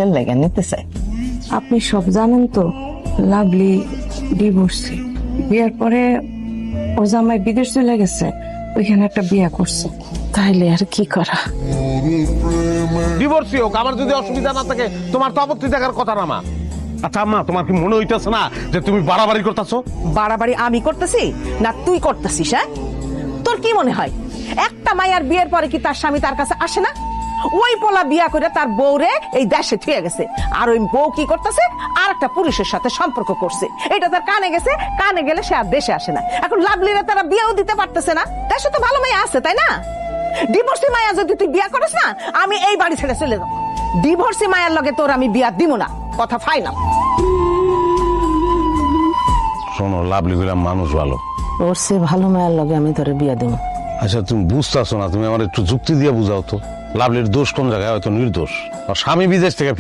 লেগে নিতে চাই। আপনি সব জানেন তো, লাভলি ডিভোর্সি। বিয়ের পরে ও জামাই বিদেশ চলে গেছে, ওইখানে একটা বিয়ে করছে। তাইলে আর কি করা? ডিভোর্সি হোক, আমার যদি অসুবিধা না থাকে তোমার তো আপত্তি থাকার কথা না মা। আচ্ছা আম্মা, তোমার কি মনে হইতেছে না যে তুমি বাড়াবাড়ি করতেছো? বাড়াবাড়ি আমি করতেছি না তুই করতেছিস? হ্যাঁ, তোর কি মনে হয় একটা মাইয়ার বিয়ের পরে কি তার স্বামী তার কাছে আসে না? ওই পোলা বিয়া করে তার বউরে এই দেশে থুয়ে গেছে, আর ওই বউ কি করতেছে, আর একটা পুরুষের সাথে সম্পর্ক করছে। এটা তার কানে গেছে, কানে গেলে সে আর দেশে আসে না। এখন লাভলিরা তারা বিয়েও দিতে পারতেছে না, দেশে তো ভালো মাইয়া আছে, তাই না? ডিভোর্সি মায়া যদি তুই বিয়া করিস না, আমি এই বাড়ি ছেড়ে চলে যাবো। ডিভোর্সি মায়ের লগে তোর আমি বিয়া দিব না, কথা ফাইনাল। শোনো, লাভলি গুলাম মানুষ ভালো। ওর সে ভালো মায়ের লগে আমি তোরে বিয়া দেবো। আচ্ছা তুমি বুঝতেছো না, তুমি আমার একটু যুক্তি দিয়ে বুঝাও তো। লাভলির দোষ কোন জায়গায়? হয়তো নির্দোষ, আর স্বামী বিদেশ থেকে